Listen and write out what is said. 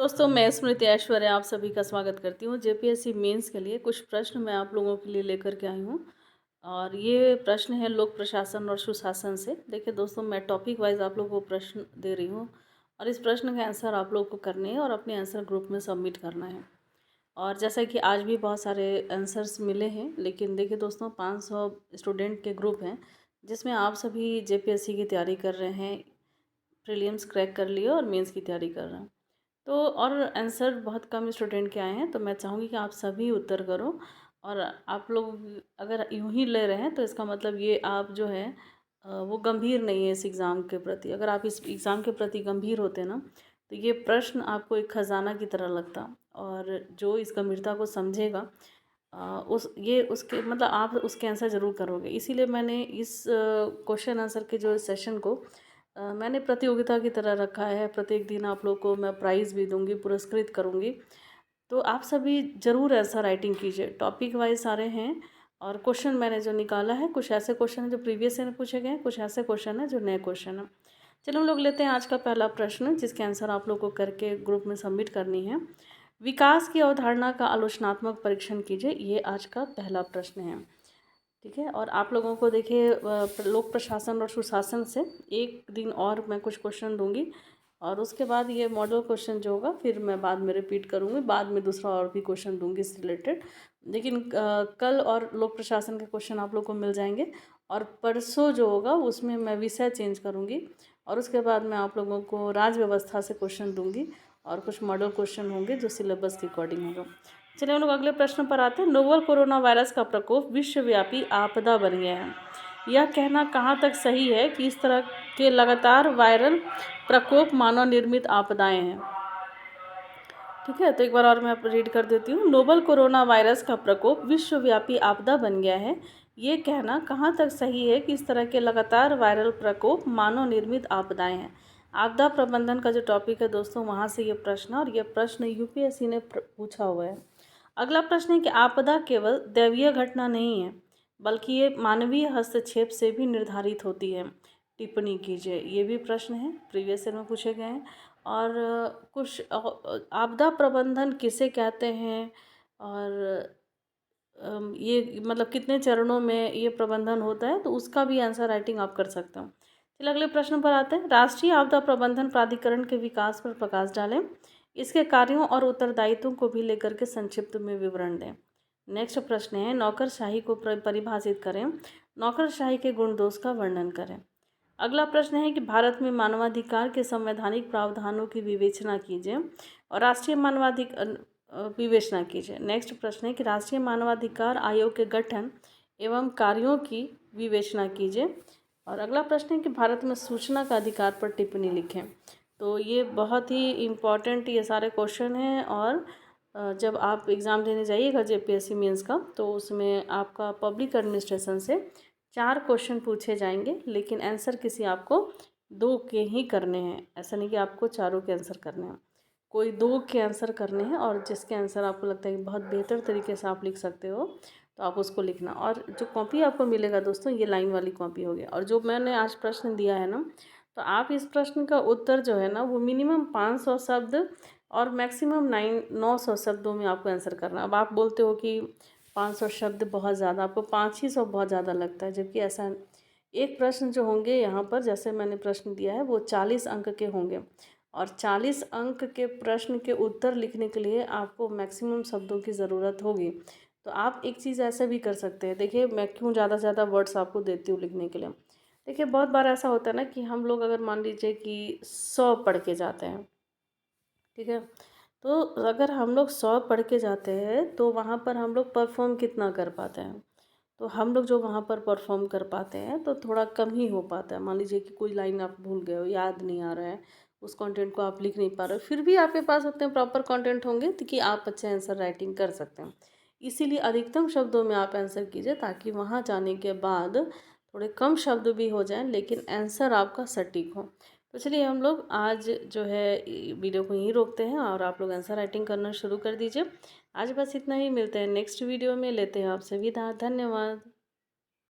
दोस्तों, मैं स्मृति ऐश्वर्या आप सभी का स्वागत करती हूँ। जेपीएससी मेंस के लिए कुछ प्रश्न मैं आप लोगों के लिए लेकर के आई हूँ और ये प्रश्न है लोक प्रशासन और सुशासन से। देखिए दोस्तों, मैं टॉपिक वाइज आप लोगों को प्रश्न दे रही हूँ और इस प्रश्न के आंसर आप लोगों को करने हैं और अपने आंसर ग्रुप में सबमिट करना है। और जैसा कि आज भी बहुत सारे आंसर्स मिले हैं, लेकिन देखिए दोस्तों, 500 स्टूडेंट के ग्रुप हैं जिसमें आप सभी जेपीएससी की तैयारी कर रहे हैं, प्रीलिम्स क्रैक कर लिए और मेंस की तैयारी कर रहे हैं। तो और आंसर बहुत कम स्टूडेंट के आए हैं, तो मैं चाहूँगी कि आप सभी उत्तर करो। और आप लोग अगर यूँ ही ले रहे हैं तो इसका मतलब ये आप जो है वो गंभीर नहीं है इस एग्ज़ाम के प्रति। अगर आप इस एग्ज़ाम के प्रति गंभीर होते ना, तो ये प्रश्न आपको एक खजाना की तरह लगता। और जो इस गंभीरता को समझेगा उस ये उसके मतलब आप उसके आंसर ज़रूर करोगे। इसीलिए मैंने इस क्वेश्चन आंसर के जो सेशन को मैंने प्रतियोगिता की तरह रखा है। प्रत्येक दिन आप लोग को मैं प्राइज़ भी दूंगी, पुरस्कृत करूंगी। तो आप सभी ज़रूर ऐसा राइटिंग कीजिए। टॉपिक वाइज सारे हैं और क्वेश्चन मैंने जो निकाला है, कुछ ऐसे क्वेश्चन हैं जो प्रीवियस ईयर में पूछे गए हैं, कुछ ऐसे क्वेश्चन हैं जो नए क्वेश्चन हैं। चलो हम लोग लेते हैं आज का पहला प्रश्न, जिसके आंसर आप लोग को करके ग्रुप में सबमिट करनी है। विकास की अवधारणा का आलोचनात्मक परीक्षण कीजिए, ये आज का पहला प्रश्न है। ठीक है, और आप लोगों को देखिए लोक प्रशासन और सुशासन से एक दिन और मैं कुछ क्वेश्चन दूंगी और उसके बाद ये मॉडल क्वेश्चन जो होगा फिर मैं बाद में रिपीट करूँगी, बाद में दूसरा और भी क्वेश्चन दूंगी इससे रिलेटेड। लेकिन कल और लोक प्रशासन के क्वेश्चन आप लोग को मिल जाएंगे और परसों जो होगा उसमें मैं विषय चेंज करूँगी और उसके बाद मैं आप लोगों को राज्य व्यवस्था से क्वेश्चन दूंगी और कुछ मॉडल क्वेश्चन होंगे जो सिलेबस के अकॉर्डिंग होगा। चलिए हम लोग अगले प्रश्न पर आते हैं। नोवल कोरोना वायरस का प्रकोप विश्वव्यापी आपदा बन गया है। यह कहना कहाँ तक सही है कि इस तरह के लगातार वायरल प्रकोप मानव निर्मित आपदाएं हैं? ठीक है, तो एक बार और मैं रीड कर देती हूँ। नोवल कोरोना वायरस का प्रकोप विश्वव्यापी आपदा बन गया है। ये कहना कहाँ तक सही है कि इस तरह के लगातार वायरल प्रकोप मानव निर्मित आपदाएं हैं? आपदा प्रबंधन का जो टॉपिक है दोस्तों, वहाँ से ये प्रश्न, और ये प्रश्न यूपीएससी ने पूछा हुआ है। अगला प्रश्न है कि आपदा केवल दैवीय घटना नहीं है, बल्कि ये मानवीय हस्तक्षेप से भी निर्धारित होती है। टिप्पणी कीजिए, ये भी प्रश्न है, प्रीवियस ईयर में पूछे गए हैं। और कुछ आपदा प्रबंधन किसे कहते हैं और ये मतलब कितने चरणों में ये प्रबंधन होता है, तो उसका भी आंसर राइटिंग आप कर सकते हो। चलिए अगले प्रश्न पर आते हैं। राष्ट्रीय आपदा प्रबंधन प्राधिकरण के विकास पर प्रकाश डालें। इसके कार्यों और उत्तरदायित्वों को भी लेकर के संक्षिप्त में विवरण दें। नेक्स्ट प्रश्न है, नौकरशाही को परिभाषित करें। नौकरशाही के गुण दोष का वर्णन करें। अगला प्रश्न है कि भारत में मानवाधिकार के संवैधानिक प्रावधानों की विवेचना कीजिए और राष्ट्रीय मानवाधिकार विवेचना कीजिए। नेक्स्ट प्रश्न है कि राष्ट्रीय मानवाधिकार आयोग के गठन एवं कार्यों की विवेचना कीजिए। और अगला प्रश्न है कि भारत में सूचना का अधिकार पर टिप्पणी लिखें। तो ये बहुत ही इम्पॉर्टेंट ये सारे क्वेश्चन हैं। और जब आप एग्ज़ाम देने जाइएगा जेपीएससी मेंस का, तो उसमें आपका पब्लिक एडमिनिस्ट्रेशन से 4 क्वेश्चन पूछे जाएंगे, लेकिन आंसर किसी आपको 2 के ही करने हैं। ऐसा नहीं कि आपको चारों के आंसर करने हैं, कोई 2 के आंसर करने हैं। और जिसके आंसर आपको लगता है कि बहुत बेहतर तरीके से आप लिख सकते हो, तो आप उसको लिखना। और जो कॉपी आपको मिलेगा दोस्तों, ये लाइन वाली कॉपी होगी। और जो मैंने आज प्रश्न दिया है ना, तो आप इस प्रश्न का उत्तर जो है ना, वो मिनिमम 500 शब्द और मैक्सिमम 900 शब्दों में आपको आंसर करना। अब आप बोलते हो कि 500 शब्द बहुत ज़्यादा, आपको 5 ही 100 बहुत ज़्यादा लगता है, जबकि ऐसा एक प्रश्न जो होंगे यहाँ पर, जैसे मैंने प्रश्न दिया है, वो 40 अंक के होंगे। और 40 अंक के प्रश्न के उत्तर लिखने के लिए आपको मैक्सिमम शब्दों की ज़रूरत होगी। तो आप एक चीज़ ऐसा भी कर सकते हैं। देखिए, मैं क्यों ज़्यादा से ज़्यादा वर्ड्स आपको देती हूँ लिखने के लिए। देखिए, बहुत बार ऐसा होता है ना कि हम लोग अगर मान लीजिए कि 100 पढ़ के जाते हैं, ठीक है, तो अगर हम लोग 100 पढ़ के जाते हैं, तो वहाँ पर हम लोग परफॉर्म कितना कर पाते हैं? तो हम लोग जो वहाँ पर परफॉर्म कर पाते हैं, तो थोड़ा कम ही हो पाता है। मान लीजिए कि कोई लाइन आप भूल गए हो, याद नहीं आ रहा है, उस कंटेंट को आप लिख नहीं पा रहे हो, फिर भी आपके पास उतने प्रॉपर कंटेंट होंगे तो कि आप अच्छे आंसर राइटिंग कर सकते हैं। इसीलिए अधिकतम शब्दों में आप आंसर कीजिए, ताकि वहाँ जाने के बाद थोड़े कम शब्द भी हो जाएं, लेकिन आंसर आपका सटीक हो। तो चलिए हम लोग आज जो है वीडियो को यहीं रोकते हैं और आप लोग आंसर राइटिंग करना शुरू कर दीजिए। आज बस इतना ही, मिलते हैं नेक्स्ट वीडियो में, लेते हैं आपसे विदा, धन्यवाद।